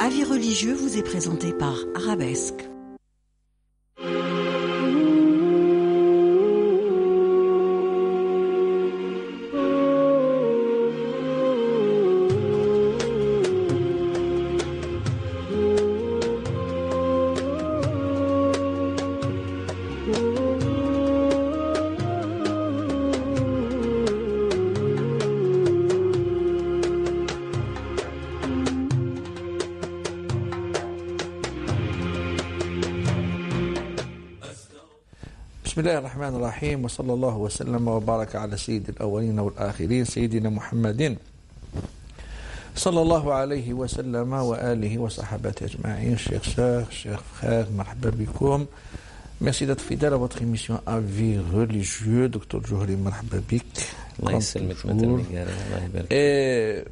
Avis religieux vous est présenté par Arabesque. بسم الله الرحمن الرحيم وصلى الله وسلم وبارك على سيد الأولين والآخرين سيدنا محمد صلى الله عليه وسلم وآله وصحبه أجمعين. Chers sœurs, chers frères, marhaba bikoum. Merci d'être fidèle à votre émission Avis religieux. Dr Johri, marhaba bik. Et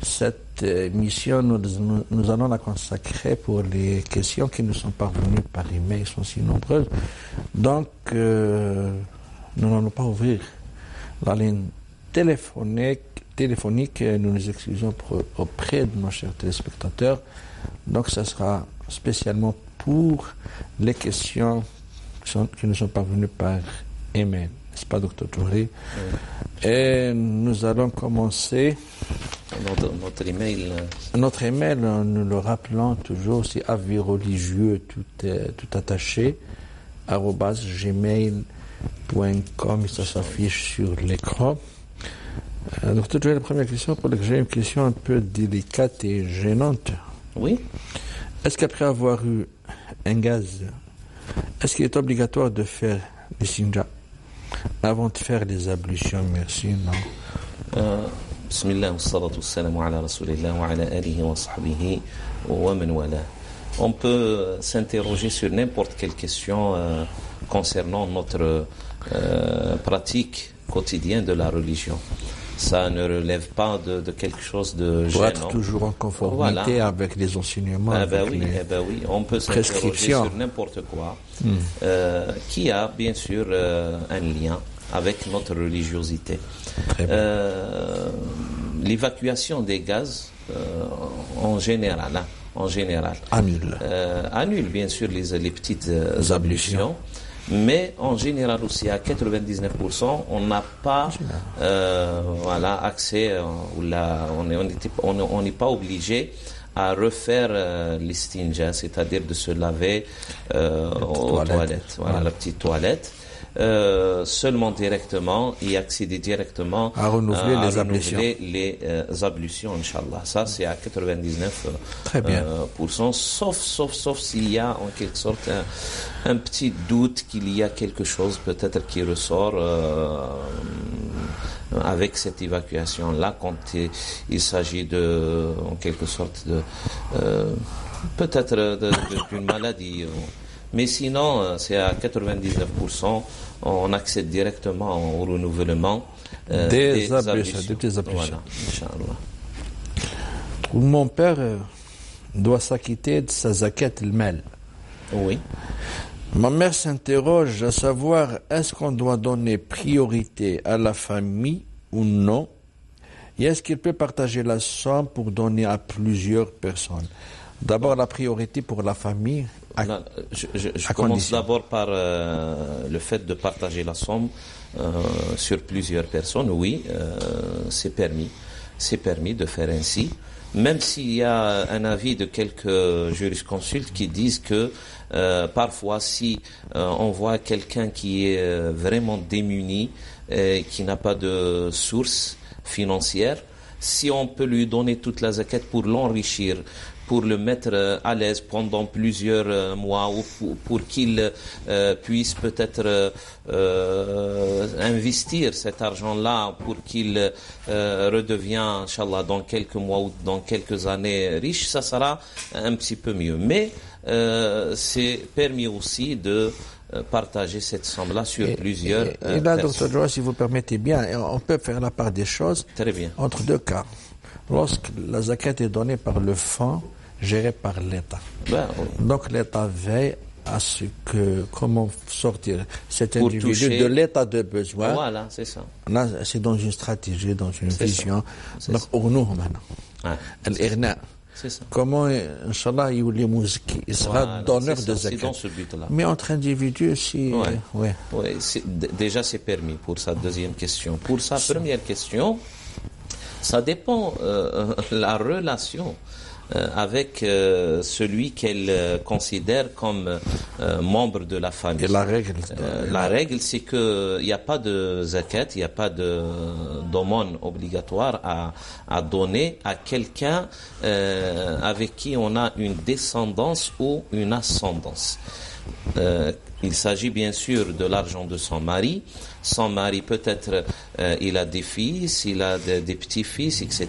cette émission, nous allons la consacrer pour les questions qui nous sont parvenues par email, sont si nombreuses. Donc, nous n'allons pas ouvrir la ligne téléphonique. Nous nous excusons auprès de nos chers téléspectateurs. Donc, ça sera spécialement pour les questions qui nous sont parvenues par email. N'est-ce pas, Dr Johri? Et nous allons commencer. Notre email, nous le rappelons toujours, c'est avis religieux, tout attaché, @gmail.com, ça s'affiche sur l'écran. Docteur Joël, la première question, pour laquelle j'ai une question un peu délicate et gênante. Oui. Est-ce qu'après avoir eu un gaz, est-ce qu'il est obligatoire de faire les sinja avant de faire les ablutions? Merci, non. Bismillah, wassalatu wassalamu ala rasulillah wa ala alihi wa sahbihi wa man wala. On peut s'interroger sur n'importe quelle question concernant notre pratique quotidienne de la religion. Ça ne relève pas de quelque chose de gênant. Pour être toujours en conformité avec les enseignements, oui. On peut s'interroger sur n'importe quoi qui a bien sûr un lien avec notre religiosité. L'évacuation des gaz en général annule bien sûr les petites ablutions, mais en général aussi à 99% on n'a pas accès on n'est pas obligé à refaire l'istinja, c'est-à-dire de se laver aux toilettes, la petite toilette. Seulement directement et accéder directement à renouveler les ablutions, Inch'Allah. Ça, c'est à 99%, sauf s'il y a en quelque sorte un petit doute qu'il y a quelque chose peut-être qui ressort avec cette évacuation-là, quand il s'agit en quelque sorte peut-être d'une maladie. Mais sinon, c'est à 99%, on accède directement au renouvellement des ablutions. Voilà, Inch'Allah. Mon père doit s'acquitter de sa zakat al-mal. Oui. Ma mère s'interroge à savoir, est-ce qu'on doit donner priorité à la famille ou non? Et est-ce qu'il peut partager la somme pour donner à plusieurs personnes? D'abord, la priorité pour la famille. Je commence d'abord par le fait de partager la somme sur plusieurs personnes. Oui, c'est permis. C'est permis de faire ainsi. Même s'il y a un avis de quelques jurisconsultes qui disent que parfois, si on voit quelqu'un qui est vraiment démuni, qui n'a pas de source financière, si on peut lui donner toute la zakat pour l'enrichir, pour le mettre à l'aise pendant plusieurs mois, ou pour qu'il puisse peut-être investir cet argent-là pour qu'il redevienne, Inch'Allah, dans quelques mois ou dans quelques années riche, ça sera un petit peu mieux. Mais c'est permis aussi de partager cette somme-là sur plusieurs et là, Dr Joe, si vous permettez bien, on peut faire la part des choses. Très bien. Entre deux cas. Lorsque la zakat est donnée par le fonds géré par l'État. Oui. Donc l'État veille à ce que, comment sortir cet individu de l'état de besoin. Voilà, c'est ça. Là, c'est dans une stratégie, dans une vision. Donc, pour nous, maintenant, l'Irna, C'est ça. Comment, Inch'Allah, il sera donneur de zakat. C'est dans ce but-là. Mais entre individus, si... Ouais. Déjà, c'est permis pour sa deuxième question. Pour sa première question, ça dépend la relation avec celui qu'elle considère comme membre de la famille. Et la règle, c'est que il n'y a pas de zakat, il n'y a pas d'aumône obligatoire à donner à quelqu'un avec qui on a une descendance ou une ascendance. Il s'agit bien sûr de l'argent de son mari. Son mari, peut-être, il a des fils, il a des petits-fils, etc.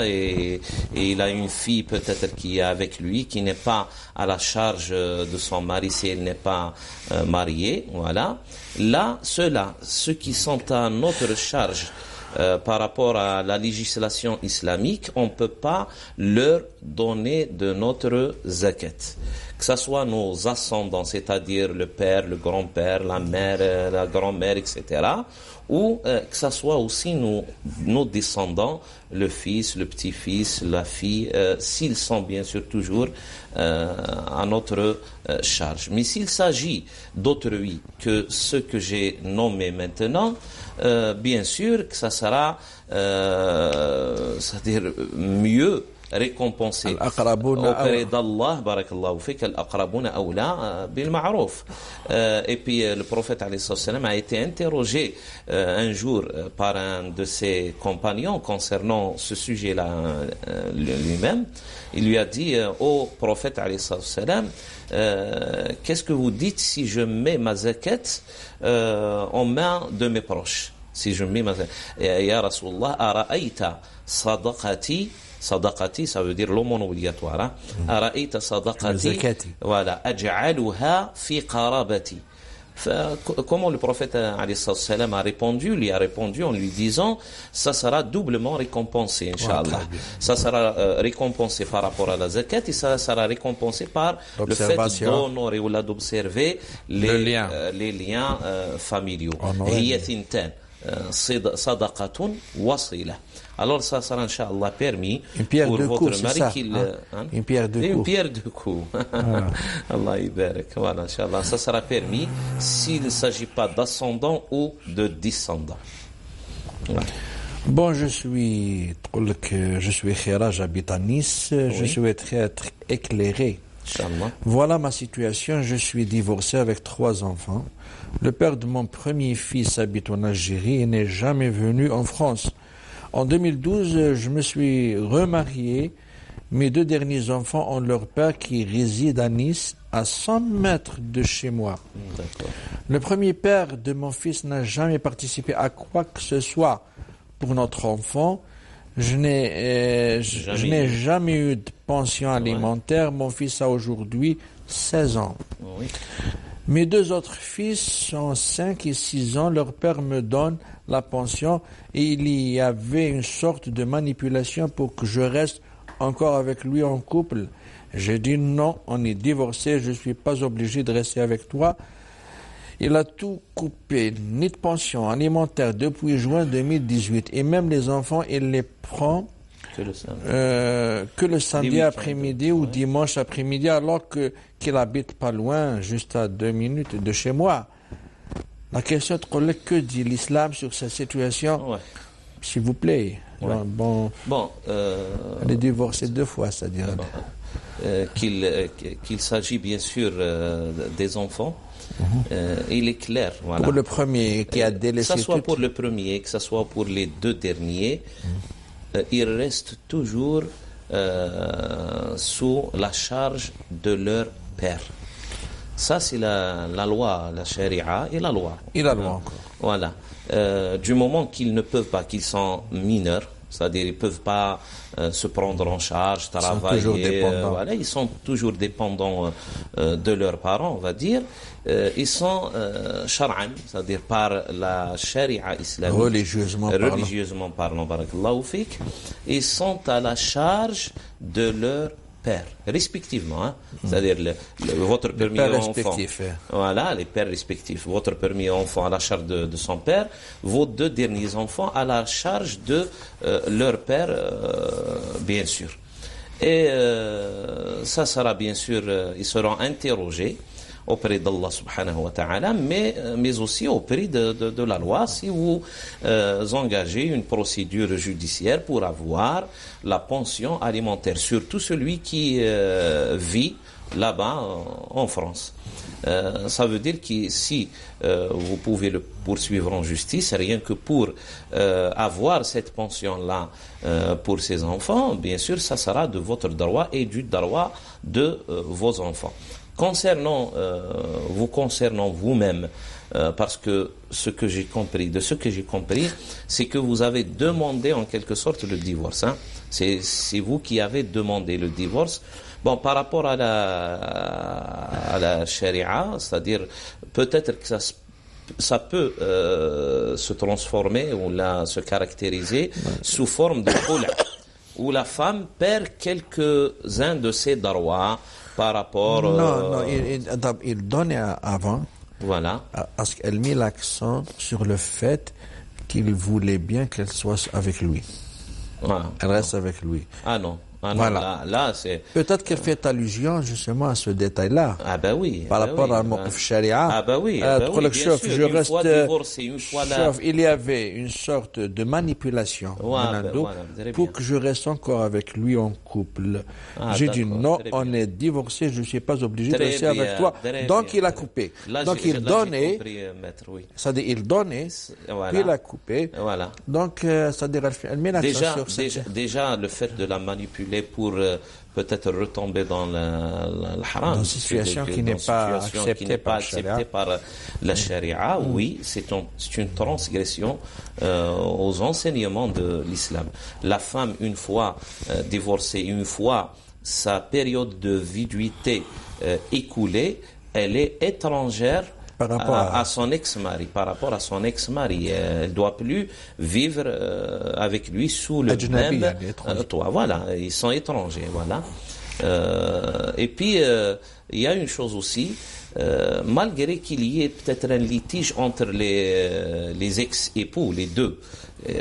Et il a une fille, peut-être, qui est avec lui, qui n'est pas à la charge de son mari si elle n'est pas mariée. Voilà. Là, ceux qui sont à notre charge par rapport à la législation islamique, on ne peut pas leur donner de notre zakat. Que ce soit nos ascendants, c'est-à-dire le père, le grand-père, la mère, la grand-mère, etc., ou que ce soit aussi nos descendants, le fils, le petit-fils, la fille, s'ils sont bien sûr toujours à notre charge. Mais s'il s'agit d'autrui que ceux que j'ai nommés maintenant, bien sûr que ça sera, c'est-à-dire mieux récompensé auprès d'Allah, barakallahu fik, al-aqrabuna awla bil ma'ruf. Et puis le prophète alayhi salam a été interrogé un jour par un de ses compagnons concernant ce sujet-là lui-même. Il lui a dit: ô prophète alayhi salam, qu'est-ce que vous dites si je mets ma zakat en main de mes proches? Si je mets ma zakat, ya Rasulullah, ara'ayta sadaqati, sadaqati, ça veut dire l'aumône obligatoire. Ara'ayta sadaqati, voilà, aj'aluha fi qarabati. Comment le prophète alayhi salam a répondu? Lui a répondu en lui disant: ça sera doublement récompensé, Inch'Allah. Ça sera récompensé par rapport à la zakat, et ça sera récompensé par le fait d'honorer ou d'observer les liens familiaux. Hiya thintan sadaqatun wasila. Alors ça sera Inch'Allah permis pour votre mari qu'il... Une pierre de coups. Une pierre de coups. Allah ibarak. Voilà, Inch'Allah. Ça sera permis s'il ne s'agit pas d'ascendant ou de descendant. Voilà. Bon, je suis Khira, j'habite à Nice. Oui. Je souhaiterais être éclairé. Inch'Allah. Voilà ma situation. Je suis divorcé avec 3 enfants. Le père de mon premier fils habite en Algérie et n'est jamais venu en France. En 2012, je me suis remarié. Mes 2 derniers enfants ont leur père qui réside à Nice, à 100 mètres de chez moi. D'accord. Le premier père de mon fils n'a jamais participé à quoi que ce soit pour notre enfant. Je n'ai jamais eu de pension alimentaire. Mon fils a aujourd'hui 16 ans. Oui. Mes 2 autres fils ont 5 et 6 ans. Leur père me donne la pension et il y avait une sorte de manipulation pour que je reste encore avec lui en couple. J'ai dit non, on est divorcés, je ne suis pas obligé de rester avec toi. Il a tout coupé, ni de pension alimentaire depuis juin 2018 et même les enfants, il les prend que le samedi après-midi ou dimanche après-midi, alors qu'il habite pas loin, juste à 2 minutes de chez moi. La question de que dit l'islam sur cette situation? S'il vous plaît. Bon, elle est divorcée 2 fois, c'est-à-dire. Qu'il s'agit bien sûr des enfants. Il est clair. Voilà. Pour le premier qui a délaissé. Que ce soit pour le premier, que ce soit pour les 2 derniers, ils restent toujours sous la charge de leur père. Ça, c'est la loi, la charia et la loi. Et la loi encore. Voilà. Du moment qu'ils ne peuvent pas, qu'ils sont mineurs, c'est-à-dire ils ne peuvent pas se prendre en charge, travailler. Ils sont toujours dépendants. Voilà, ils sont toujours dépendants de leurs parents, on va dire. Ils sont shar'an, c'est-à-dire par la charia islamique. Religieusement parlant, barakallahu fik. Ils sont à la charge de leur père, respectivement, c'est-à-dire votre premier enfant, voilà, les pères respectifs, votre premier enfant à la charge de son père, vos 2 derniers enfants à la charge de leur père, bien sûr. Et ça sera bien sûr, ils seront interrogés auprès d'Allah subhanahu wa ta'ala, mais aussi auprès de la loi si vous engagez une procédure judiciaire pour avoir la pension alimentaire, surtout celui qui vit là-bas en France. Ça veut dire que si vous pouvez le poursuivre en justice, rien que pour avoir cette pension-là pour ses enfants, bien sûr, ça sera de votre droit et du droit de vos enfants. Concernant vous-même, parce que ce que j'ai compris, c'est que vous avez demandé en quelque sorte le divorce. Hein. C'est vous qui avez demandé le divorce. Bon, par rapport à la charia, c'est-à-dire peut-être que ça peut se transformer ou se caractériser sous forme de khula', où la femme perd quelques-uns de ses droits par rapport... Non, il donnait avant, voilà, parce qu'elle mit l'accent sur le fait qu'il voulait bien qu'elle soit avec lui. Elle reste avec lui. Ah non. Ah non, voilà. Là, c'est... Peut-être qu'elle fait allusion justement à ce détail-là. Ah ben oui. Par rapport à Mawqif Sharia. Ah ben oui, bien sûr. Une fois divorcé, une fois là... il y avait une sorte de manipulation pour que je reste encore avec lui en couple. J'ai dit non, on est divorcé, je ne suis pas obligé de rester avec toi. Donc il a coupé. Donc il donnait, c'est-à-dire il donnait, puis il a coupé. Voilà. Donc c'est-à-dire elle met l'accent sur ça. Déjà le fait de la manipuler pour peut-être retomber dans le haram, dans une situation qui n'est pas acceptée par la charia, oui, c'est une transgression aux enseignements de l'islam. La femme, une fois divorcée, une fois sa période de viduité écoulée, elle est étrangère par rapport à son ex-mari, elle ne doit plus vivre avec lui sous le même toit. Voilà, ils sont étrangers, voilà. Et puis, il y a une chose aussi, malgré qu'il y ait peut-être un litige entre les ex-époux, les deux,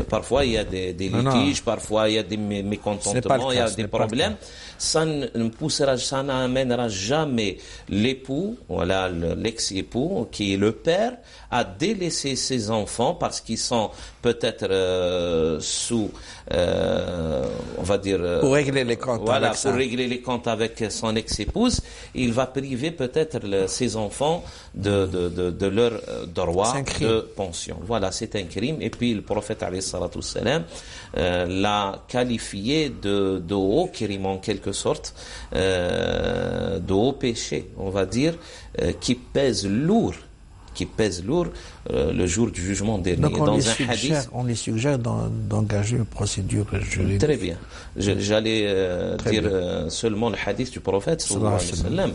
parfois il y a des litiges, parfois il y a des mécontentements, il y a des problèmes. Ça n'amènera jamais l'époux, voilà, l'ex-époux, qui est le père, à délaisser ses enfants parce qu'ils sont peut-être sous, on va dire, pour régler les comptes. Voilà, pour régler les comptes avec son ex-épouse, il va priver peut-être ses enfants de leur droit de pension. Voilà, c'est un crime. Et puis le prophète alayhi salatu wassalam l'a qualifié de haut crime en quelque sorte, de haut péché, on va dire, qui pèse lourd le jour du jugement dernier. Donc on les suggère d'engager une procédure juridique. Très bien. J'allais dire seulement le hadith du prophète sallallahu alayhi wa sallam,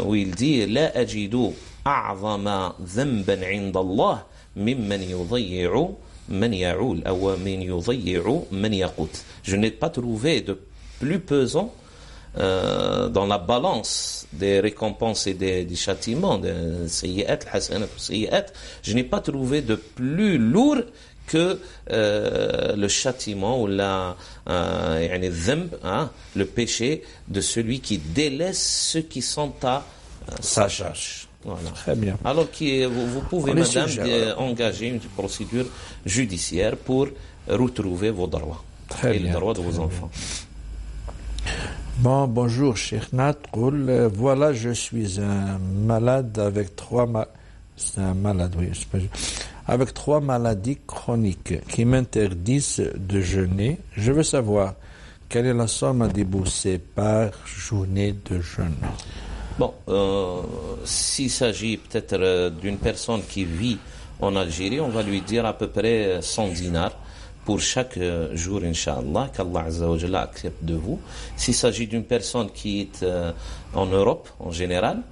où il dit la ajidu a'zama dhanban 'inda Allah mimman yudayyi'u man ya'ul aw man yudayyi'u man yaqut. Je n'ai pas trouvé de plus pesant dans la balance des récompenses et des châtiments, des sayyi'at, al-hasanat ou sayyi'at, je n'ai pas trouvé de plus lourd que le châtiment ou le péché de celui qui délaisse ceux qui sont à sa charge. Voilà. Très bien. Alors que vous pouvez, madame, engager une procédure judiciaire pour retrouver vos droits et le droit de vos enfants. Bon, bonjour, Cheikh Nat. Voilà, je suis un malade avec trois maladies chroniques qui m'interdisent de jeûner. Je veux savoir quelle est la somme à débourser par journée de jeûne. Bon, s'il s'agit peut-être d'une personne qui vit en Algérie, on va lui dire à peu près 100 dinars pour chaque jour, Inch'Allah, qu'Allah Azza wa Jalla accepte de vous. S'il s'agit d'une personne qui est en Europe, en général,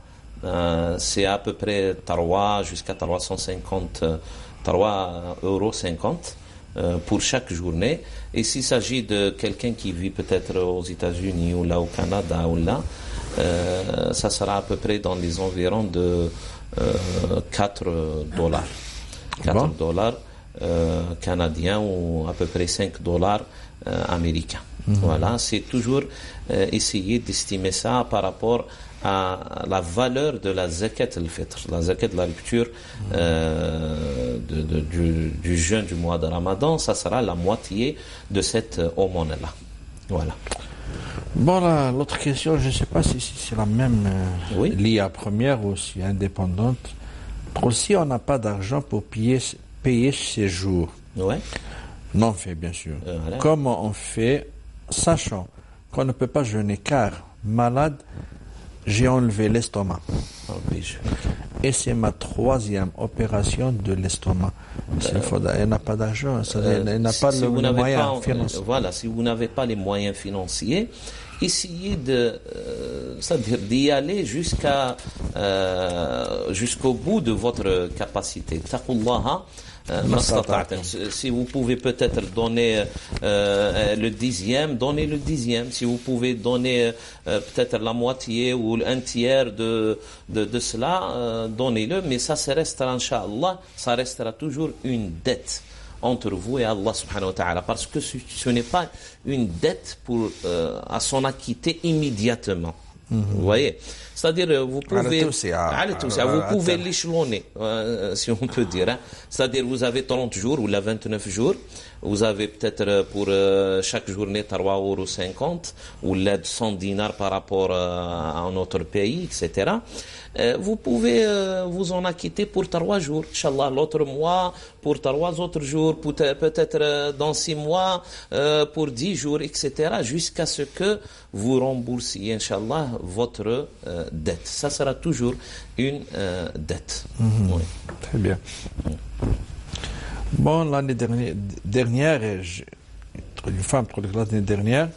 c'est à peu près 3 jusqu'à 350, 3,50 € pour chaque journée. Et s'il s'agit de quelqu'un qui vit peut-être aux États-Unis ou là au Canada ou là, ça sera à peu près dans les environs de $4. $4 canadiens ou à peu près $5 américains. Voilà, c'est toujours essayer d'estimer ça par rapport à la valeur de la zakat al-fitr, la zakat de la rupture du jeûne du mois de Ramadan. Ça sera la moitié de cette aumône-là. Voilà. Bon, l'autre question, je ne sais pas si c'est la même liée à première ou si indépendante. Si on n'a pas d'argent pour payer ses jours, non fait bien sûr. Voilà. Comment on fait, sachant qu'on ne peut pas jeûner car malade, j'ai enlevé l'estomac. Et c'est ma 3e opération de l'estomac. Elle n'a pas d'argent, elle n'a pas le moyen financier. Voilà, si vous n'avez pas les moyens financiers, essayez c'est-à-dire d'y aller jusqu'au bout de votre capacité. Taqullaha. Si vous pouvez peut-être donner le 10e, donnez le 10e. Si vous pouvez donner peut-être la moitié ou un tiers de cela, donnez-le. Mais ça restera, Inch'Allah, ça restera toujours une dette entre vous et Allah subhanahu wa ta'ala. Parce que ce n'est pas une dette à s'en acquitter immédiatement. Vous voyez, c'est-à-dire vous pouvez l'échelonner, si on peut dire. Hein. C'est-à-dire vous avez 30 jours ou 29 jours, vous avez peut-être pour chaque journée 3,50 € ou l'aide 100 dinars par rapport à un autre pays, etc. Vous pouvez vous en acquitter pour 3 jours, Inch'Allah, l'autre mois pour 3 autres jours, peut-être dans 6 mois pour 10 jours, etc. jusqu'à ce que vous remboursiez, Inch'Allah, votre dette. Ça sera toujours une dette. Oui. Très bien. Bon, l'année dernière, une femme, l'année dernière,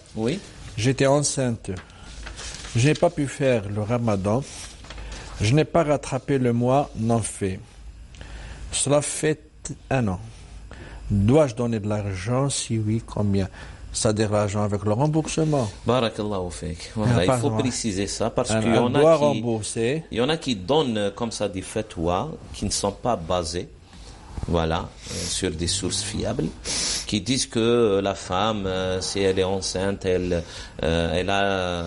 j'étais enceinte. Je n'ai pas pu faire le ramadan. Je n'ai pas rattrapé le mois non fait. Cela fait 1 an. Dois-je donner de l'argent? Si oui, combien? C'est-à-dire l'argent avec le remboursement. Barakallahu fik. Voilà, il faut préciser ça parce qu'il y en a qui donnent comme ça des fatwas qui ne sont pas basés. Voilà, sur des sources fiables, qui disent que la femme, si elle est enceinte, elle a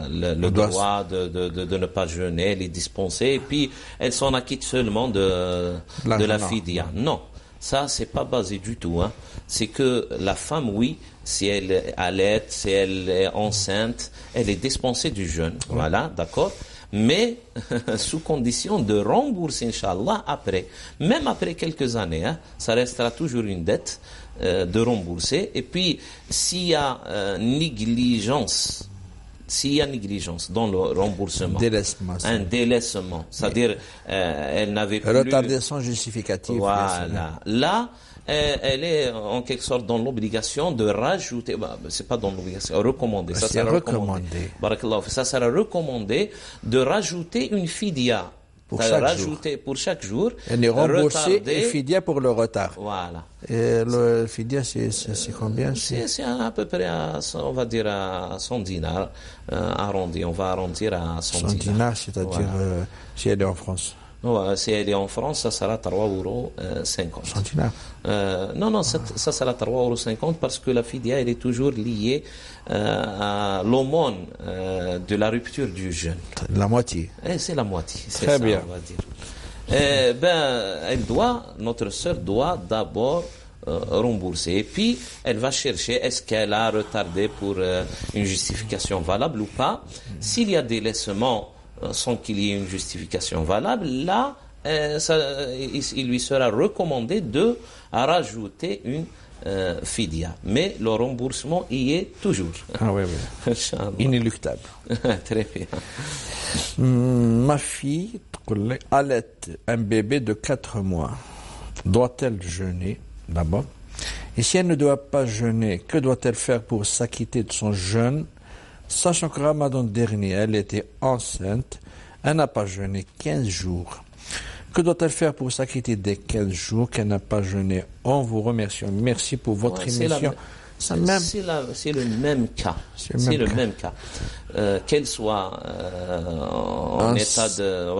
le droit de ne pas jeûner, elle est dispensée, et puis elle s'en acquitte seulement de la fidia. Non, ça c'est pas basé du tout. Hein. C'est que la femme, oui, si elle allait, si elle est enceinte, elle est dispensée du jeûne. Voilà, d'accord. Mais sous condition de rembourser, Inch'Allah, après. Même après quelques années, hein, ça restera toujours une dette de rembourser. Et puis, s'il y a négligence dans le remboursement, un délaissement, c'est-à-dire elle n'avait plus... Retardation justificative. Voilà. Là, elle est en quelque sorte dans l'obligation de rajouter, c'est pas dans l'obligation, recommandé. Ça sera recommandé. Ça sera recommandé de rajouter une fidia. Pour chaque jour. Elle est remboursée et fidia pour le retard. Voilà. Et le fidia, c'est combien? C'est à peu près, on va dire, à 100 dinars, arrondi. On va arrondir à 100 dinars. C'est-à-dire, si elle est en France. Si elle est en France, ça sera 3,50 €. Non, ça sera 3,50 € parce que la fidia, elle est toujours liée à l'aumône de la rupture du jeûne. La moitié. C'est la moitié, c'est très ça, bien. On va dire. Notre sœur doit d'abord rembourser. Et puis, elle va chercher est-ce qu'elle a retardé pour une justification valable ou pas. S'il y a délaissement sans qu'il y ait une justification valable, là, il lui sera recommandé de rajouter une fidia. Mais le remboursement y est toujours. Ah oui. Inéluctable. Très bien. Ma fille allait un bébé de 4 mois. Doit-elle jeûner d'abord? Et si elle ne doit pas jeûner, que doit-elle faire pour s'acquitter de son jeûne? Sachant que Ramadan dernier, elle était enceinte, elle n'a pas jeûné 15 jours. Que doit-elle faire pour s'acquitter des 15 jours qu'elle n'a pas jeûné? On vous remercie. Merci pour votre émission. C'est le même cas. C'est le même cas. Qu'elle soit en état de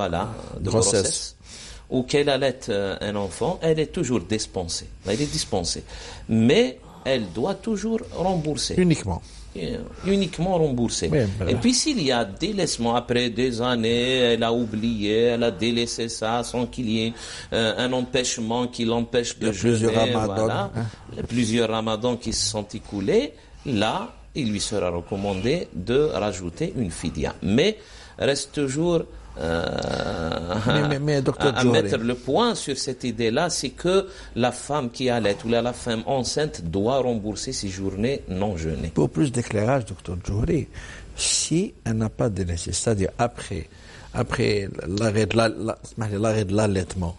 grossesse ou qu'elle allait un enfant, elle est toujours dispensée. Elle est dispensée. Mais elle doit toujours rembourser. Uniquement remboursé. Oui, et puis s'il y a délaissement après des années, elle a oublié, elle a délaissé ça sans qu'il y ait un empêchement qui l'empêche de jeûner, voilà, plusieurs ramadans qui se sont écoulés, là, il lui sera recommandé de rajouter une fidya. Mais reste toujours docteur à mettre le point sur cette idée-là, c'est que la femme qui allait ou la femme enceinte doit rembourser ses journées non jeûnées. Pour plus d'éclairage, docteur Djouri, si elle n'a pas délaissé, c'est-à-dire après l'arrêt de l'allaitement,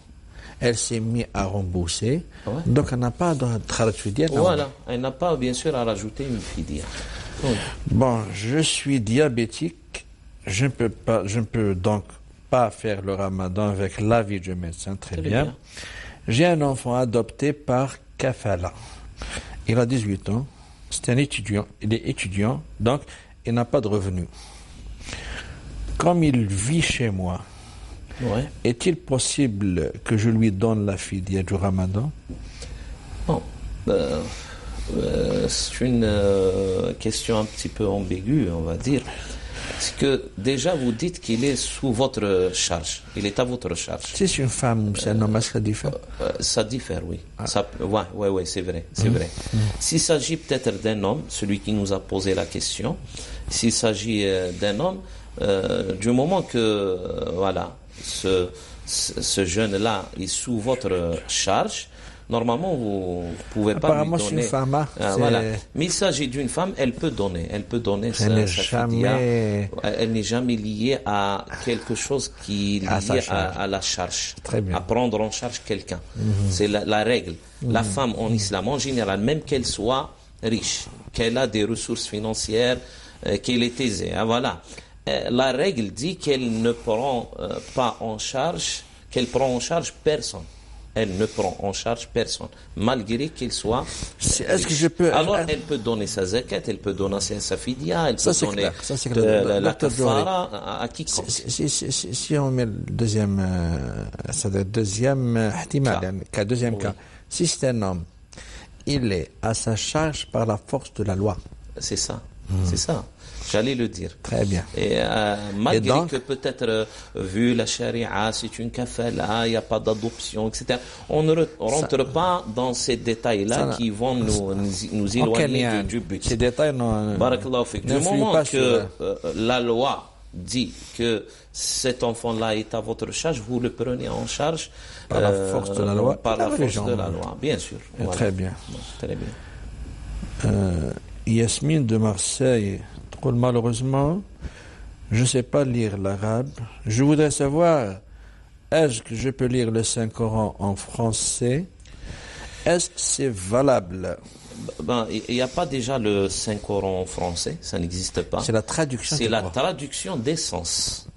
elle s'est mise à rembourser, donc elle n'a pas de fidya. Voilà, elle n'a pas bien sûr à rajouter une fidya. Bon, je suis diabétique. Je ne peux donc pas faire le ramadan avec l'avis du médecin, très bien. J'ai un enfant adopté par kafala. Il a 18 ans, c'est un étudiant, il est étudiant, donc il n'a pas de revenus. Comme il vit chez moi, est-il possible que je lui donne la fidya du ramadan? Bon, c'est une question un petit peu ambiguë, on va dire. Parce que déjà vous dites qu'il est sous votre charge, il est à votre charge. Si c'est une femme ou c'est un homme, est-ce que ça diffère? Ça diffère, oui. Oui, c'est vrai, c'est vrai. S'il s'agit peut-être d'un homme, celui qui nous a posé la question, s'il s'agit d'un homme, du moment que ce jeune-là est sous votre charge, normalement, vous ne pouvez pas lui donner. C'est une femme. Voilà. Mais il s'agit d'une femme, elle peut donner sa fidya. Elle n'est jamais liée à quelque chose qui est lié à la charge. Très bien. À prendre en charge quelqu'un. C'est la règle. La femme en islam, en général, même qu'elle soit riche, qu'elle a des ressources financières, qu'elle est aisée, voilà. La règle dit qu'elle ne prend pas en charge, qu'elle prend en charge personne. Elle ne prend en charge personne, malgré qu'il soit. Est-ce que je peux... Alors, elle peut donner sa zakat, elle peut donner sa fidya, elle peut donner la kafara à quiconque. Si on met le deuxième cas, si c'est un homme, il est à sa charge par la force de la loi. C'est ça, c'est ça. J'allais le dire. Très bien. Et malgré que peut-être, vu la charia, c'est une kafala, il n'y a pas d'adoption, etc. On ne rentre pas dans ces détails-là qui vont nous éloigner du but. Ces détails Barakallahu fik. Du moment que la loi dit que cet enfant-là est à votre charge, vous le prenez en charge par la force de la loi. Par la force de la loi, bien sûr. Voilà. Très bien. Très bien. Yasmine de Marseille. Malheureusement, je ne sais pas lire l'arabe. Je voudrais savoir, est-ce que je peux lire le Saint-Coran en français? Est-ce que c'est valable? Il n'y a pas déjà le Saint-Coran en français, ça n'existe pas. C'est la traduction. C'est la traduction d'essence.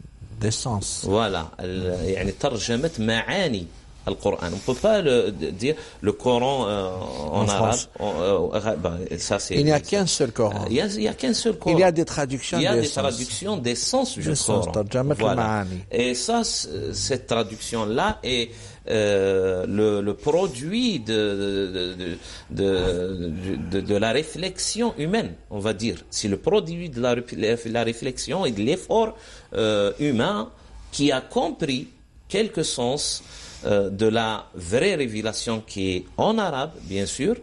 D'essence. Voilà. يعني ترجمة معاني القرآن. On ne peut pas dire le Coran en arabe. Il n'y a qu'un seul Coran. Il y a qu'un seul Coran. Il y a des traductions d'essence. Il y a des traductions d'essence du Coran. Voilà. Et ça, cette traduction-là est le produit de la réflexion humaine, on va dire. C'est le produit de la réflexion et de l'effort humain qui a compris quelque sens de la vraie révélation qui est en arabe, bien sûr,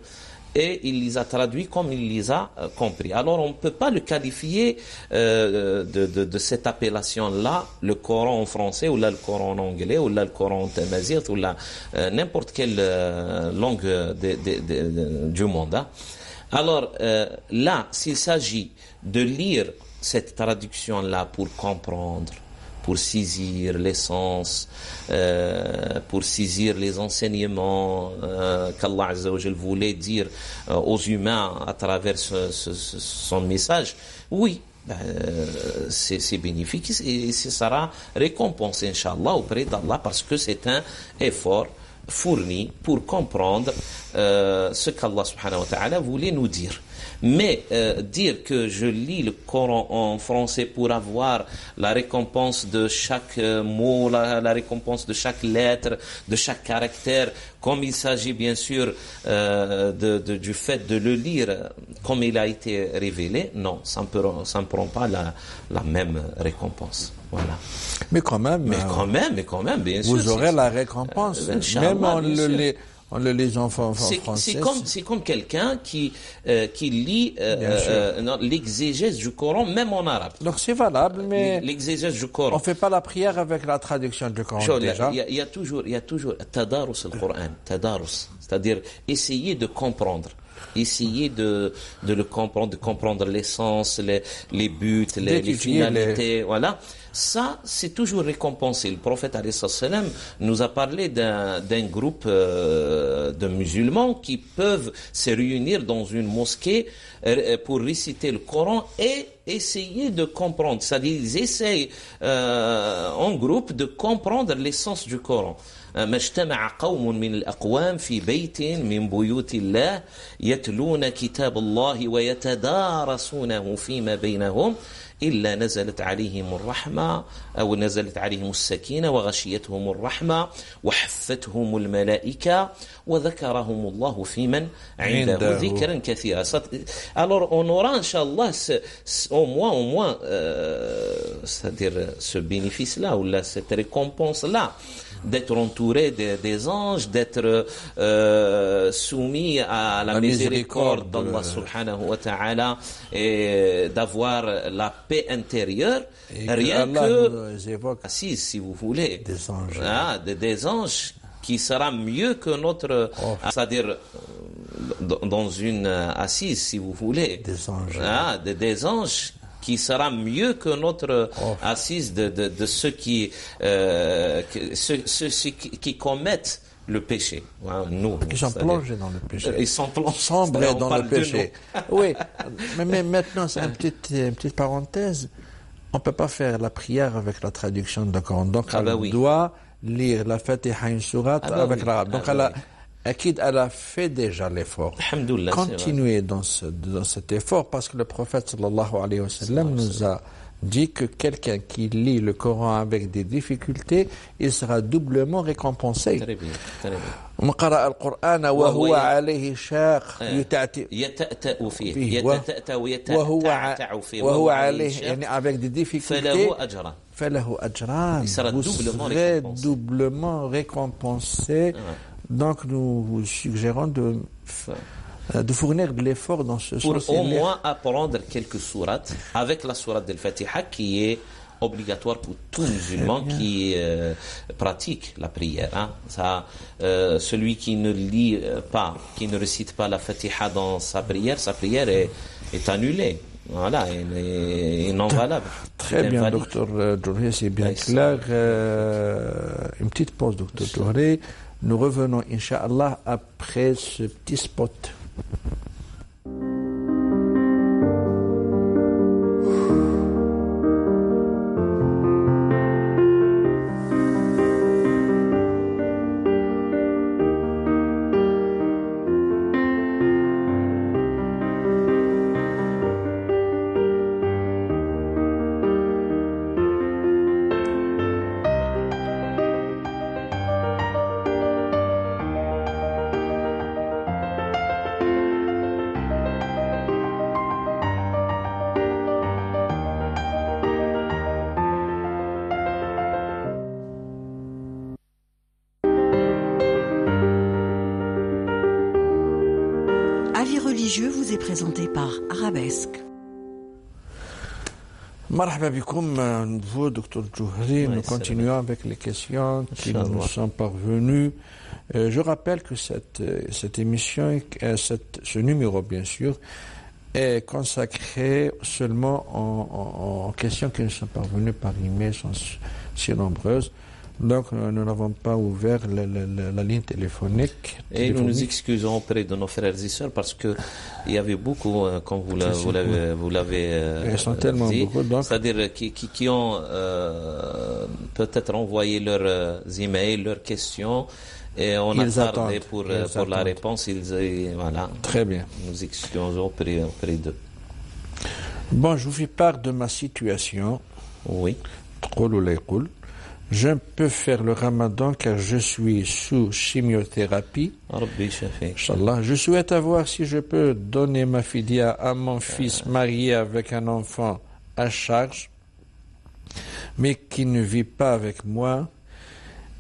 et il les a traduits comme il les a compris. Alors on ne peut pas le qualifier de cette appellation-là, le Coran en français, ou là le Coran en anglais, ou là le Coran en tamazight, ou là n'importe quelle langue du monde. Hein. Alors là, s'il s'agit de lire cette traduction-là pour comprendre, pour saisir l'essence, pour saisir les enseignements qu'Allah Azza wa Jal voulait dire aux humains à travers son message, oui, c'est bénéfique et ce sera récompensé, Inch'Allah, auprès d'Allah, parce que c'est un effort fournis pour comprendre ce qu'Allah subhanahu wa ta'ala voulait nous dire. Mais dire que je lis le Coran en français pour avoir la récompense de chaque mot, la récompense de chaque lettre, de chaque caractère, comme il s'agit bien sûr du fait de le lire comme il a été révélé, non, ça ne prend pas la même récompense. Voilà. Mais quand même, bien sûr. Vous aurez la récompense, même en le lisant en français. C'est comme quelqu'un qui lit l'exégèse du Coran, même en arabe. Donc c'est valable, mais l'exégèse du Coran. On fait pas la prière avec la traduction du Coran déjà. Il y a toujours tadarus al-Qur'an, tadarus, c'est-à-dire essayer de comprendre. Essayer de le comprendre, de comprendre l'essence, les buts, les finalités, voilà. Ça, c'est toujours récompensé. Le prophète alayhi salam nous a parlé d'un groupe de musulmans qui peuvent se réunir dans une mosquée pour réciter le Coran et essayer de comprendre. C'est-à-dire, ils essayent en groupe de comprendre l'essence du Coran. ما اجتمع قوم من الأقوام في بيت من بيوت الله يتلون كتاب الله ويتدارسونه فيما بينهم إلا نزلت عليهم الرحمة أو نزلت عليهم السكينة وغشيتهم الرحمة وحفتهم الملائكة وذكرهم الله في من عنده ذكرا كثيرا. Alors on aura Inch'Allah au moins c'est-à-dire ce bénéfice-là ou là, cette récompense-là d'être entouré des anges, d'être soumis à la miséricorde d'Allah subhanahu wa ta'ala et d'avoir la paix intérieure, et rien que assise, si vous voulez, des anges, des anges qui sera mieux que notre, c'est-à-dire dans une assise, si vous voulez, des anges, des anges qui sera mieux que notre assise de ceux qui commettent le péché. Nous, ils sont plongés dans le péché. Ils sont sombrés dans le péché. Oui, mais maintenant, c'est une petite parenthèse. On ne peut pas faire la prière avec la traduction de Coran. Donc, on doit lire la Fatiha, une sourate avec l'arabe. Donc, elle a fait déjà l'effort. Continuez dans cet effort parce que le prophète sallallahu alayhi wa sallam nous a dit que quelqu'un qui lit le Coran avec des difficultés, il sera doublement récompensé. Très bien, très bien. من قرأ القرآن وهو عليه شاق يتأتأ فيه وهو عليه يعني avec des difficultés فله أجران. Vous serez doublement récompensé. Donc nous vous suggérons de fournir de l'effort dans ce sens. Pour au moins apprendre quelques sourates, avec la sourate del-Fatiha qui est obligatoire pour tout musulman qui pratique la prière. Celui qui ne lit pas, qui ne récite pas la Fatiha dans sa prière est annulée. Voilà, et non valable. Très bien, docteur Djouré, c'est bien clair. Une petite pause, docteur Djouré. Nous revenons, Inch'Allah, après ce petit spot. Vous est présenté par Arabesque. Marhaba bikoum, vous, docteur Djouré, nous continuons avec les questions qui nous sont parvenues. Je rappelle que cette émission, ce numéro bien sûr, est consacré seulement en questions qui nous sont parvenues par email, sont si nombreuses. Donc, nous n'avons pas ouvert la ligne téléphonique. Et nous nous excusons auprès de nos frères et sœurs parce que il y avait beaucoup, comme vous l'avez ils sont tellement dit, beaucoup, donc. C'est-à-dire qui ont peut-être envoyé leurs emails, leurs questions, Et on Ils a tardé attendent. pour Ils attendent. la réponse. Voilà. Très bien. Nous excusons auprès d'eux. Bon, je vous fais part de ma situation. Oui. Je peux faire le ramadan car je suis sous chimiothérapie. Rabbi Shafi. Inch'Allah. Je souhaite avoir si je peux donner ma fidia à mon fils marié avec un enfant à charge, mais qui ne vit pas avec moi.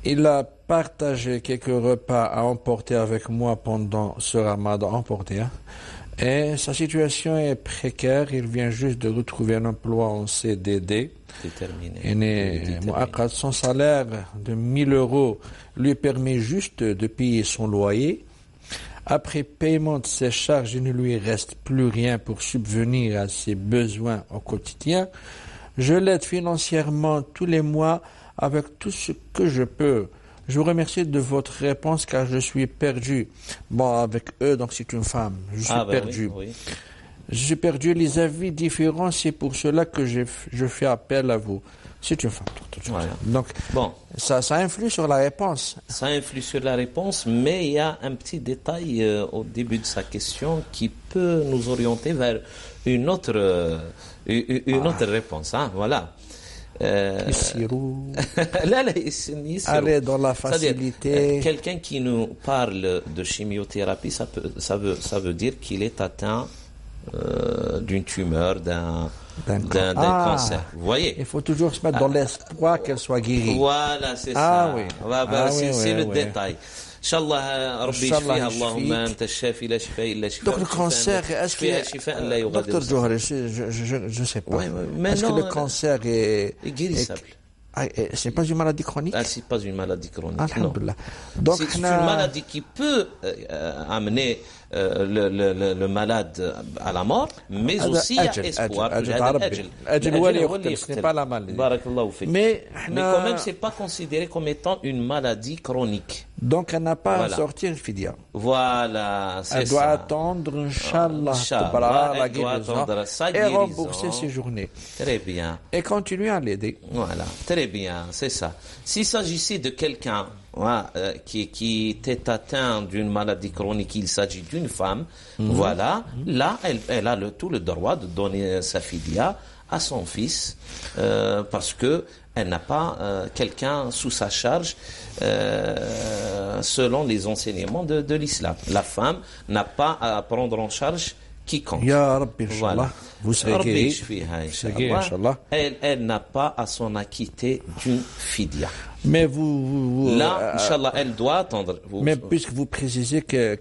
Il a partagé quelques repas à emporter avec moi pendant ce ramadan et sa situation est précaire. Il vient juste de retrouver un emploi en CDD. Déterminé. Son salaire de 1000 euros lui permet juste de payer son loyer. Après paiement de ses charges, il ne lui reste plus rien pour subvenir à ses besoins au quotidien. Je l'aide financièrement tous les mois avec tout ce que je peux. Je vous remercie de votre réponse car je suis perdu. Bon, avec eux, donc c'est une femme. Je suis perdu. Oui. Je suis perdu, les avis différents, c'est pour cela que je fais appel à vous. C'est une femme. Voilà. Donc, bon. ça influe sur la réponse. Ça influe sur la réponse, mais il y a un petit détail au début de sa question qui peut nous orienter vers une autre réponse. Hein, voilà. Aller dans la facilité. Quelqu'un qui nous parle de chimiothérapie, ça veut dire qu'il est atteint d'une tumeur, d'un cancer. Vous voyez? Il faut toujours se mettre dans l'espoir qu'elle soit guérie. Voilà, c'est ça. Oui. C'est le détail. Inshallah, Rabbi Shfiha, Allahumma anta shafi la shifa illa shifa. Donc le cancer, est-ce que Docteur Johari, je ne sais pas. Est-ce que le cancer est guérissable? C'est pas une maladie chronique? C'est pas une maladie chronique. Alhamdulillah. Donc c'est une maladie qui peut amener le malade à la mort, mais aussi il y a espoir. Ce n'est pas la maladie. Mais quand même, c'est pas considéré comme étant une maladie chronique. Donc elle n'a pas à sortir une fidia. Voilà, c'est ça. Elle doit attendre, Inch'Allah, la guérison et rembourser ses journées. Très bien. Et continuer à l'aider. Voilà, très bien, c'est ça. S'il s'agissait de quelqu'un qui était atteint d'une maladie chronique, il s'agit d'une femme, voilà, là, elle a tout le droit de donner sa fidia à son fils, parce que elle n'a pas quelqu'un sous sa charge, selon les enseignements de l'islam. La femme n'a pas à prendre en charge quiconque. Ya Rabbi, voilà. Vous serez guéri. Elle n'a pas à s'en acquitter d'une fidia. Mais vous là, Inch'Allah, elle doit attendre. Mais puisque vous précisez que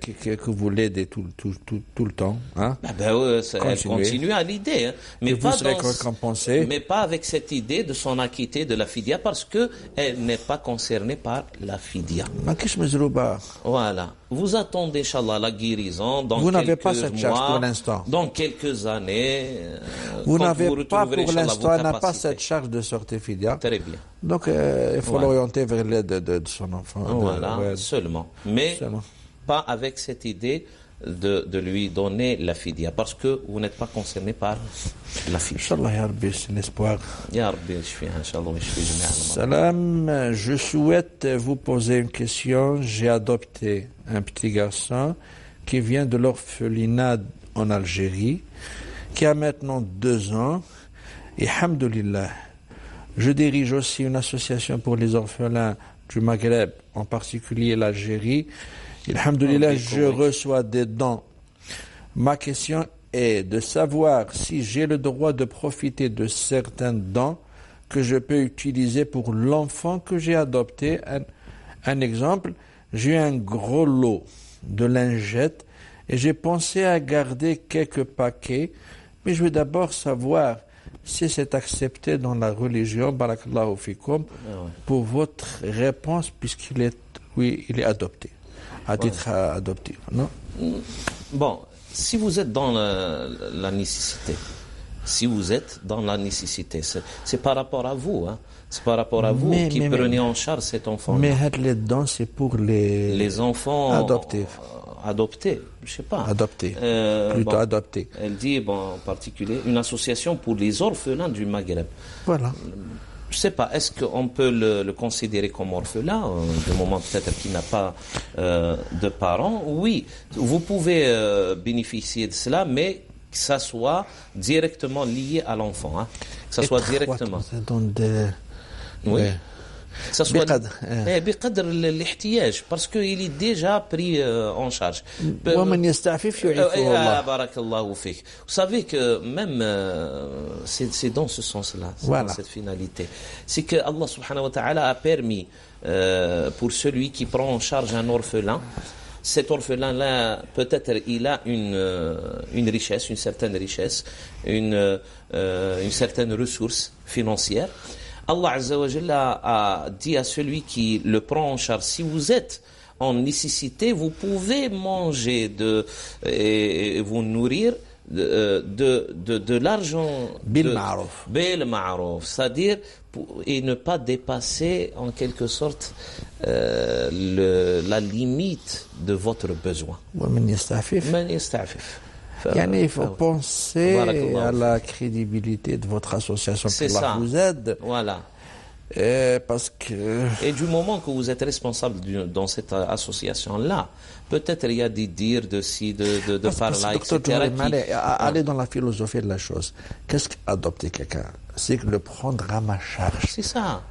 vous l'aidez tout le temps, hein? Elle continue à l'aider, hein, mais vous serez récompensé. Mais pas avec cette idée de s'en acquitter de la fidia, parce que elle n'est pas concernée par la fidia. Voilà. Vous attendez, Inch'Allah, la guérison dans vous n'avez quelques pas cette charge mois, pour l'instant. dans quelques années. Vous n'avez pas pour l'instant, elle n'a pas cette charge de sortir fidia. Très bien. Donc, il faut l'orienter vers l'aide de son enfant. Voilà, seulement. Mais pas avec cette idée de lui donner la fidia, parce que vous n'êtes pas concerné par la fidia. Inch'Allah, ya Rabbi, c'est l'espoir. Ya Rabbi, Inch'Allah, Salam, je souhaite vous poser une question. J'ai adopté un petit garçon qui vient de l'orphelinat en Algérie, qui a maintenant 2 ans, et alhamdoulilah, je dirige aussi une association pour les orphelins du Maghreb, en particulier l'Algérie. Alhamdoulilah, je reçois des dons. Ma question est de savoir si j'ai le droit de profiter de certains dons que je peux utiliser pour l'enfant que j'ai adopté. Un exemple, j'ai eu un gros lot de lingettes et j'ai pensé à garder quelques paquets, mais je veux d'abord savoir si c'est accepté dans la religion. Barakallahu fikum, pour votre réponse, puisqu'il est, il est adopté, à titre adoptif, non? Bon, si vous êtes dans la nécessité, c'est par rapport à vous, hein. C'est par rapport à vous qui prenez en charge cet enfant. Mais les dons, c'est pour les enfants adoptés. Adoptés, je sais pas. Adoptés, plutôt adoptés. Elle dit, en particulier, une association pour les orphelins du Maghreb. Voilà. je sais pas, est-ce qu'on peut le considérer comme orphelin, du moment peut-être qu'il n'a pas de parents? Oui, vous pouvez bénéficier de cela, mais que ça soit directement lié à l'enfant, hein. Que ça soit directement. Oui. Que ça soit بقدر الاحتياج, parce qu'il est déjà pris en charge. ومن يستعفف يعفه الله. بارك الله فيك. Vous savez que même c'est dans ce sens-là, c'est dans cette finalité. C'est que Allah subhanahu wa ta'ala a permis pour celui qui prend en charge un orphelin, cet orphelin-là, peut-être il a une richesse, une certaine richesse, une certaine ressource financière. Allah Azza wa Jalla a dit à celui qui le prend en charge, si vous êtes en nécessité, vous pouvez manger et vous nourrir de l'argent bil ma'ruf, c'est-à-dire et ne pas dépasser en quelque sorte la limite de votre besoin. ومن يستعفف. Il faut penser à la crédibilité de votre association pour laquelle vous êtes. Voilà. Parce que... Et du moment que vous êtes responsable dans cette association-là, peut-être il y a des dires de ci, de par là, etc. Aller dans la philosophie de la chose. Qu'est-ce qu'adopter quelqu'un? C'est le prendre à ma charge. C'est ça.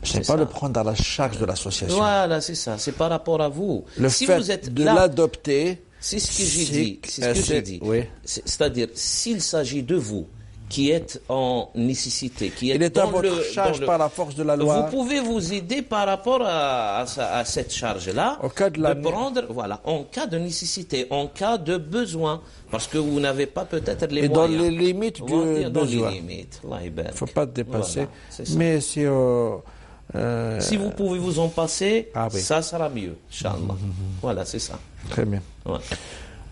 C'est pas le prendre à la charge de l'association. Voilà, c'est ça. C'est par rapport à vous. Le fait vous êtes de l'adopter... C'est ce que j'ai dit. C'est ce que j'ai dit. Oui. C'est-à-dire, s'il s'agit de vous qui êtes en nécessité, qui êtes à votre charge par la force de la loi, vous pouvez vous aider par rapport à cette charge-là, au cas de prendre, voilà, en cas de nécessité, en cas de besoin, parce que vous n'avez pas peut-être les moyens. Et dans les limites du besoin. Il ne faut pas dépasser. Voilà, mais si vous pouvez vous en passer, oui. Ça sera mieux, Inch'Allah. Voilà, c'est ça. Très bien. Ouais.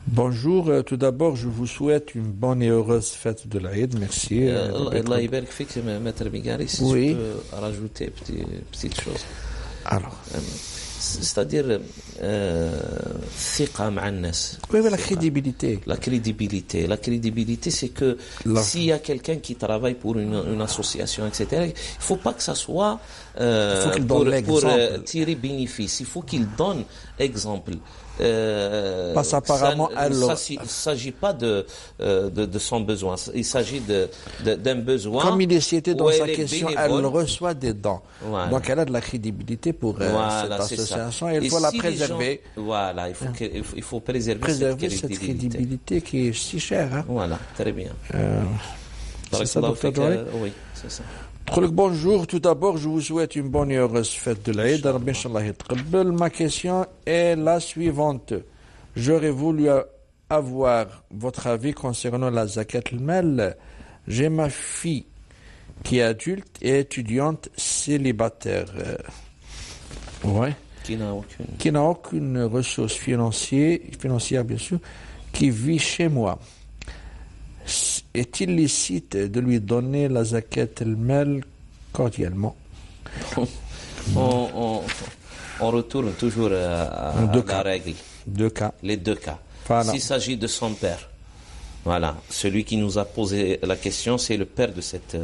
Bonjour, tout d'abord, je vous souhaite une bonne et heureuse fête de l'Aïd. Merci. Allah يبارك فيك, Maître Bigari, si oui. je peux rajouter petite chose. Alors. C'est-à-dire, ثقة مع الناس. Oui, la crédibilité. La crédibilité, c'est que s'il y a quelqu'un qui travaille pour une association, etc., il ne faut pas que ça soit pour tirer bénéfice. Il faut qu'il donne exemple. Parce apparemment, il ne s'agit pas de son besoin. Il s'agit d'un besoin. Comme il est cité dans sa question, elle reçoit des dons. Voilà. Donc elle a de la crédibilité pour cette association. Et il faut la préserver. Voilà, il faut préserver cette crédibilité qui est si chère. Hein. Voilà, très bien. C'est ça, Dr. Joy? Oui, c'est ça. Bonjour, tout d'abord je vous souhaite une bonne et heureuse fête de l'Aïd. Ma question est la suivante. J'aurais voulu avoir votre avis concernant la zakat al-mal. J'ai ma fille qui est adulte et étudiante célibataire. Qui n'a aucune ressource financière bien sûr, qui vit chez moi. Est-il licite de lui donner la zakat al-mal cordialement? On retourne toujours à la règle. Les deux cas. Voilà. S'il s'agit de son père, voilà, celui qui nous a posé la question, c'est le père de cette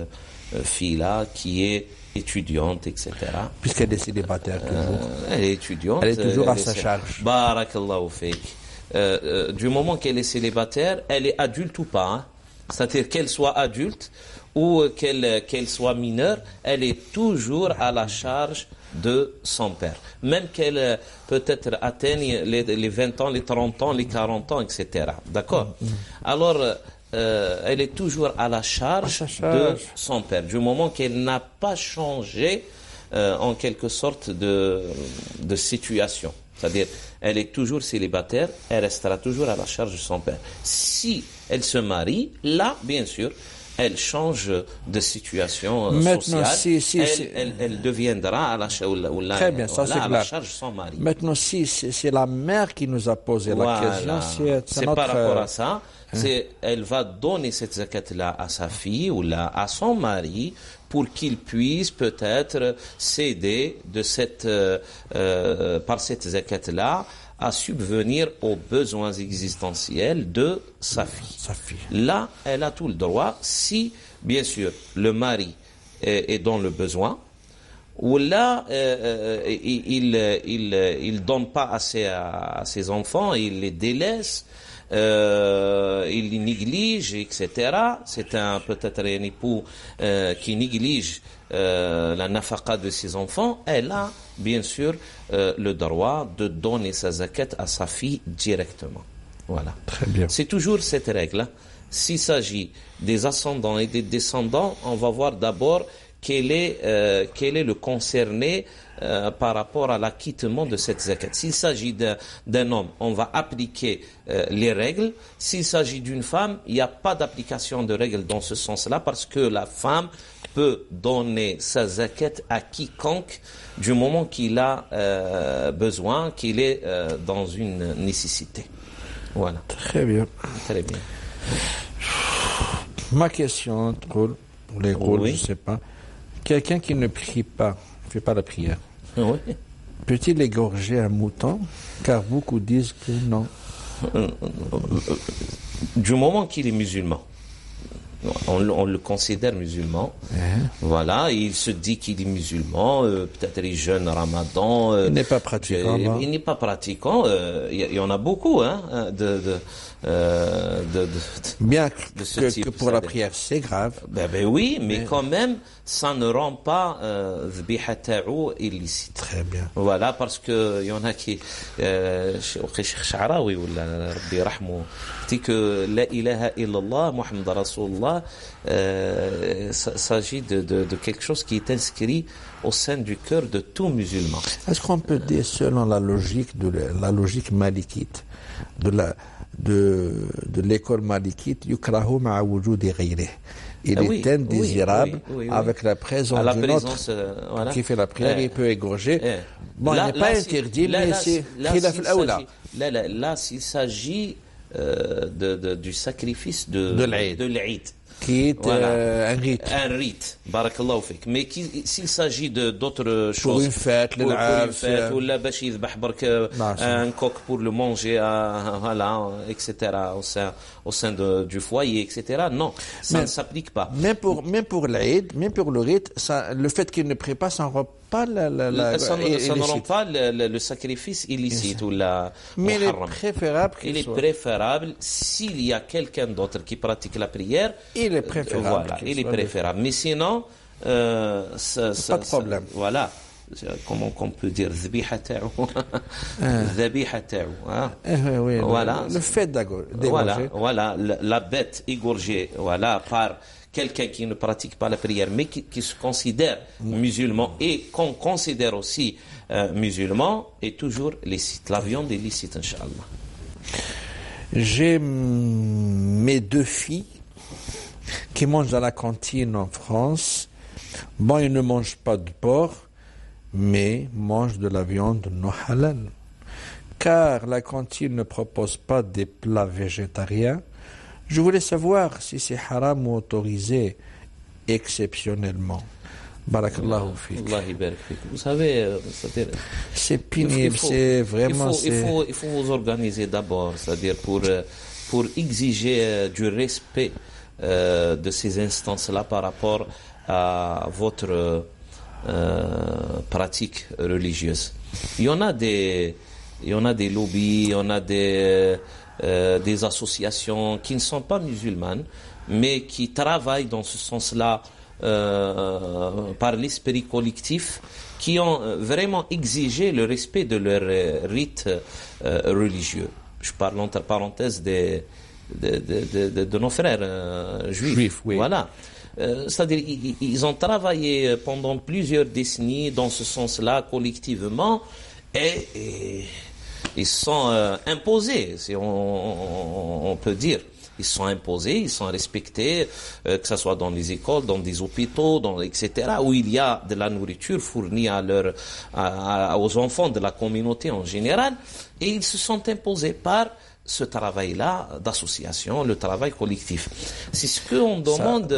fille-là qui est étudiante, etc. Puisqu'elle est célibataire toujours. Elle est étudiante. Elle est toujours à sa charge. Barakallahu fik. Du moment qu'elle est célibataire, elle est adulte ou pas, hein? C'est-à-dire qu'elle soit adulte ou qu'elle soit mineure, elle est toujours à la charge de son père. Même qu'elle peut-être atteigne les 20 ans, les 30 ans, les 40 ans, etc. D'accord? Alors, elle est toujours à la charge de son père. Du moment qu'elle n'a pas changé, en quelque sorte, de situation. C'est-à-dire, elle est toujours célibataire, elle restera toujours à la charge de son père. Si elle se marie, là, bien sûr, elle change de situation sociale. Elle deviendra à la charge de son mari. Maintenant, si c'est la mère qui nous a posé la question, c'est par rapport à ça. Elle va donner cette zakat-là à sa fille ou là à son mari pour qu'il puisse peut-être s'aider par cette zakat-là à subvenir aux besoins existentiels de sa fille. Là, elle a tout le droit si, bien sûr, le mari est dans le besoin, ou là il donne pas assez à ses enfants, il les délaisse, il les néglige, etc. C'est peut-être un époux qui néglige la nafaqa de ses enfants. Elle a bien sûr le droit de donner sa zakat à sa fille directement. Voilà. Très bien. C'est toujours cette règle. S'il s'agit des ascendants et des descendants, on va voir d'abord quel est le concerné par rapport à l'acquittement de cette zakat. S'il s'agit d'un homme, on va appliquer les règles. S'il s'agit d'une femme, il n'y a pas d'application de règles dans ce sens-là, parce que la femme peut donner sa zakat à quiconque du moment qu'il a besoin, qu'il est dans une nécessité. Voilà. Très bien. Très bien. Ma question, pour les rôles, Oui. je ne sais pas. Quelqu'un qui ne prie pas, ne fait pas la prière, Oui. peut-il égorger un mouton? Car beaucoup disent que non. Du moment qu'il est musulman, on le considère musulman. Voilà, il se dit qu'il est musulman, peut-être il jeûne Ramadan. Il n'est pas pratiquant. Il n'est pas pratiquant. Il y en a beaucoup, hein, Bien de ce que type, pour la c'est-à-dire. prière, c'est grave. Ben oui, mais quand même, ça ne rend pas ذبيحة تاعو illicite. Très bien. Voilà, parce que il y en a qui Cheikh Sha'rawi ou Rabbi Rahmou dit que la ilaha illallah Muhammad Rasulullah s'agit de quelque chose qui est inscrit au sein du cœur de tout musulman. Est-ce qu'on peut dire, selon la logique malikite, de l'école malikite, yukrahu ma'a wujudi ghayrih. Il Oui, est indésirable oui. avec la présence À la d'une présence, autre voilà. qui fait la prière, il peut égorger. Bon, Là- il n'est pas là, interdit, là, mais là, c'est là, khilaf s'il al-awla. s'agit- là, s'il s'agit du sacrifice De l'Eid. l'Eid. Qui est Voilà. un rite. Un rite, barakallahu fik. Mais s'il s'agit d'autres choses, Pour une fête, pour une l'Arab, fête, ou la bashi yذبح برك un coq pour le manger, voilà, etc. au sein du foyer, etc. Non, ça ne s'applique pas. Même pour l'Eid, même pour le rite, le fait qu'il ne prie pas, ça ne rend pas Ça ne rend illicite. pas le sacrifice illicite ou la Mais il est muharram. préférable qu'il Il est soit. préférable, s'il y a quelqu'un d'autre qui pratique la prière, Il est préférable. voilà, qu'il il est soit préférable. Mais sinon, pas de problème. Voilà. Comment qu'on peut dire ذبيحة تاعو ذبيحة تاعو, hein. Oui, Voilà. le fait d'égorger. Voilà, la bête égorgée, voilà, par quelqu'un qui ne pratique pas la prière, mais qui se considère musulman et qu'on considère aussi musulman, est toujours licite. La viande est licite, Inch'Allah. J'ai mes deux filles qui mangent à la cantine en France. Bon, ils ne mangent pas de porc, mais mangent de la viande non halal. Car la cantine ne propose pas des plats végétariens. Je voulais savoir si c'est haram ou autorisé exceptionnellement. Barakallahu fik. Allah yabarak fik. Vous savez, c'est-à-dire, C'est pénible, c'est vraiment... il faut vous organiser d'abord, c'est-à-dire pour exiger du respect de ces instances-là par rapport à votre pratique religieuse. Il y en a des lobbies, il y en a des associations qui ne sont pas musulmanes, mais qui travaillent dans ce sens-là par l'esprit collectif, qui ont vraiment exigé le respect de leurs rites religieux. Je parle entre parenthèses de nos frères juifs. Oui. Voilà. C'est-à-dire, ils ont travaillé pendant plusieurs décennies dans ce sens-là, collectivement, et ils sont imposés, si on peut dire. Ils sont imposés, ils sont respectés, que ce soit dans les écoles, dans des hôpitaux, etc., où il y a de la nourriture fournie aux enfants de la communauté en général, et ils se sont imposés par ce travail-là d'association, le travail collectif. C'est ce qu'on demande.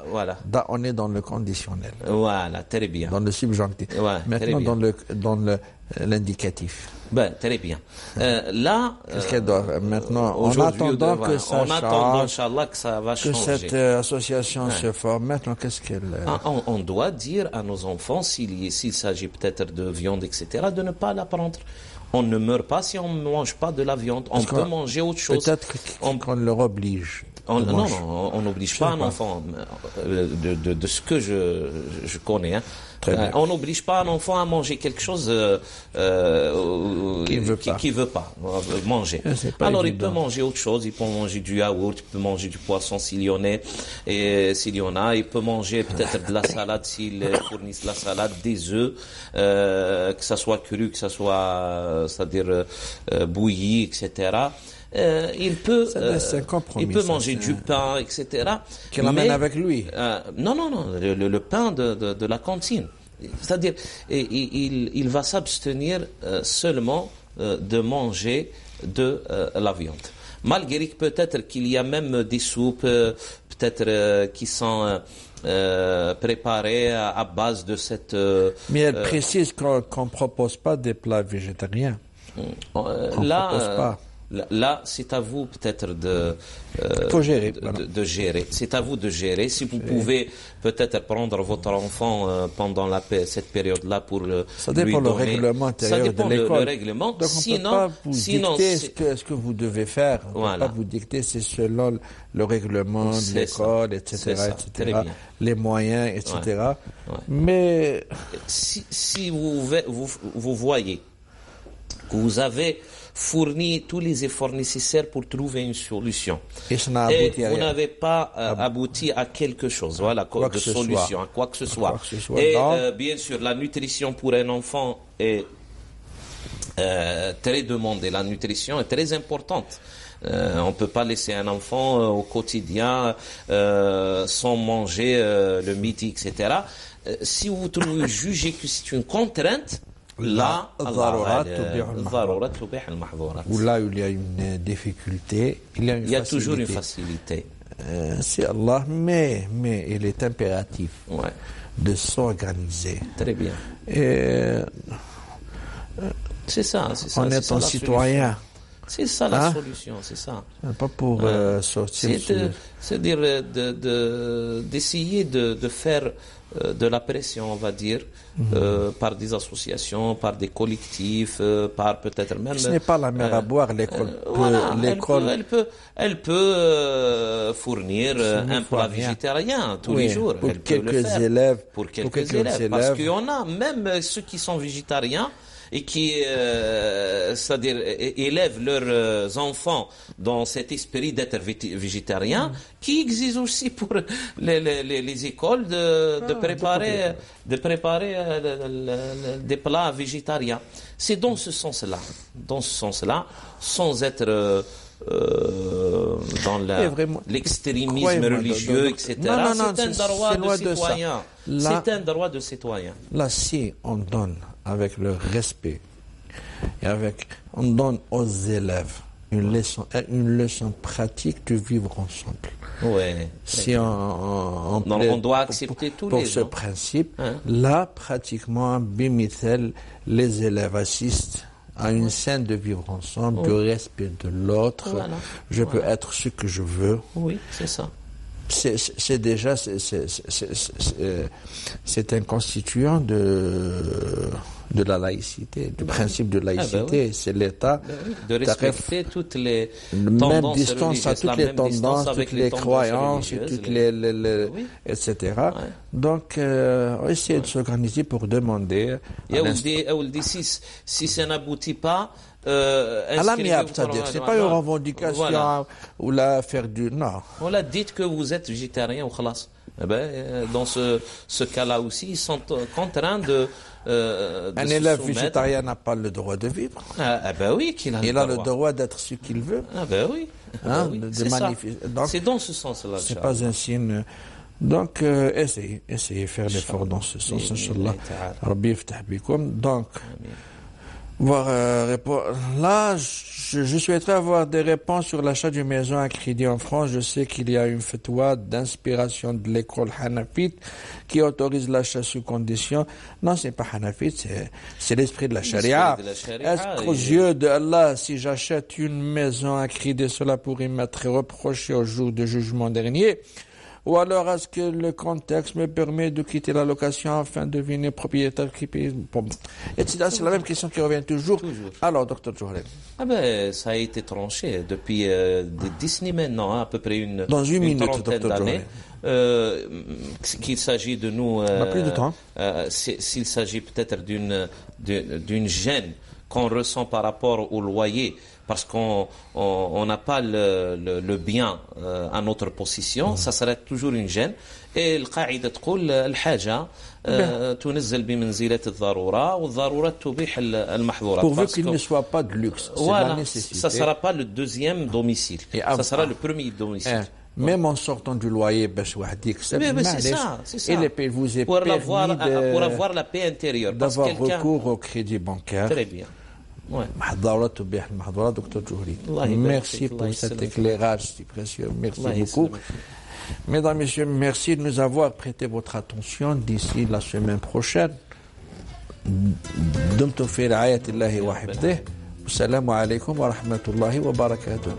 Voilà. On est dans le conditionnel. Voilà, très bien. Dans le subjonctif. Ouais, Maintenant, dans le l'indicatif. Ben, très bien. Là, qu'est-ce qu'elle doit maintenant, en attendant que ça change, Inch'Allah, que ça va changer. Que cette association se forme, maintenant, qu'est-ce qu'elle... On doit dire à nos enfants, s'il s'agit peut-être de viande, etc., de ne pas la prendre. On ne meurt pas si on ne mange pas de la viande. On peut manger autre chose. Peut-être qu'on leur oblige. Non, on n'oblige pas un enfant, de ce que je connais. Hein. On n'oblige pas un enfant à manger quelque chose qui veut pas manger. Alors il peut manger autre chose, il peut manger du yaourt, il peut manger du poisson s'il y en a, il peut manger peut-être de la salade s'ils fournissent la salade, des œufs, que ça soit cru, que ça soit, c'est-à-dire bouilli, etc. Il peut manger du pain, etc. Qu'il emmène avec lui. Non, le pain de la cantine. C'est-à-dire, il va s'abstenir seulement de manger de la viande. Malgré que peut-être qu'il y a même des soupes, peut-être qui sont préparées à base de cette... Mais elle précise qu'on ne propose pas des plats végétariens. Là, c'est à vous peut-être de gérer. C'est à vous de gérer. Si vous pouvez peut-être prendre votre enfant pendant cette période-là pour ça dépend le règlement intérieur de l'école. Le règlement. Donc on ne peut pas vous dicter ce que vous devez faire. On ne peut pas vous dicter, c'est selon le règlement de l'école, etc., les moyens, etc. Ouais. Mais si vous voyez que vous avez fourni tous les efforts nécessaires pour trouver une solution. Et vous n'avez pas abouti à quelque chose, à quoi que ce soit. Et bien sûr, la nutrition pour un enfant est très demandée. La nutrition est très importante. On ne peut pas laisser un enfant au quotidien sans manger le midi, etc. Si vous jugez que c'est une contrainte, là, ou là il y a une difficulté, il y a toujours une facilité. C'est Allah, mais il est impératif de s'organiser. Très bien. C'est ça. On est un citoyen. C'est ça la solution, c'est ça. Pas pour sortir. C'est-à-dire d'essayer de faire de la pression, on va dire, par des associations, par des collectifs, par peut-être même... Ce n'est pas la mer à boire, l'école. Elle peut fournir un plat végétarien tous les jours. Pour quelques élèves. Pour quelques élèves. Parce qu'il y en a, même ceux qui sont végétariens, et qui, c'est-à-dire, élèvent leurs enfants dans cet esprit d'être végétarien, qui exigent aussi pour les écoles de préparer des plats végétariens. C'est dans ce sens-là, sans être dans l'extrémisme religieux, etc. C'est un droit de citoyen. C'est un droit de citoyen. Là, si on donne avec le respect et on donne aux élèves une leçon pratique de vivre ensemble. Ouais. Si on doit accepter tous les pour ce principe, là pratiquement bimithel, les élèves assistent à une scène de vivre ensemble, du respect de l'autre. Je peux être ce que je veux. Oui, c'est ça. C'est déjà c'est un constituant de la laïcité, du principe de laïcité. C'est l'État de respecter toutes les même distance à toutes les tendances, toutes les croyances, etc. Donc, essayer de s'organiser pour demander. Si ça n'aboutit pas, à l'amiable, c'est-à-dire, c'est pas une revendication ou la faire du non. On l'a dit que vous êtes végétarien ou khalas. Dans ce cas-là aussi, ils sont contraints de un élève végétarien n'a pas le droit de vivre. Oui, il a le droit d'être ce qu'il veut. Oui. C'est dans ce sens-là. C'est pas un signe. Donc, essayez de faire l'effort dans ce sens, Inch'Allah. Rabbi yaftah bikoum. Donc, Là, je souhaiterais avoir des réponses sur l'achat d'une maison à crédit en France. Je sais qu'il y a une fatwa d'inspiration de l'école Hanafite qui autorise l'achat sous condition. Non, c'est pas Hanafite, c'est l'esprit de la charia. Est-ce qu'aux yeux d'Allah, si j'achète une maison à crédit, cela pourrait m'être reproché au jour du jugement dernier? Ou alors, est-ce que le contexte me permet de quitter la location afin de devenir propriétaire qui paye? C'est la même question qui revient toujours. Alors, docteur Jouhri. Ça a été tranché depuis des décennies maintenant, à peu près dans une minute, trentaine d'années. Qu'il s'agit de nous... plus de temps. S'il s'agit peut-être d'une gêne qu'on ressent par rapport au loyer, parce qu'on n'a pas le bien à notre possession, ça serait toujours une gêne. Et القاعدة تقول الحاجة تنزل بمنزلة الضرورة والضرورة تبيح المحظورات. Pourvu qu'il ne soit pas de luxe, c'est voilà, la nécessité. Ça ne sera pas le deuxième domicile, ça sera le premier domicile. Même en sortant du loyer, c'est ça. Et les pays vous est pour avoir la paix intérieure. D'avoir recours au crédit bancaire. Très bien. Ouais. Docteur Jouhri. Merci pour cet éclairage si précieux. Merci beaucoup. Mesdames, Messieurs, merci de nous avoir prêté votre attention d'ici la semaine prochaine. دمتم في رعاية الله وحفظه والسلام عليكم ورحمة الله وبركاته.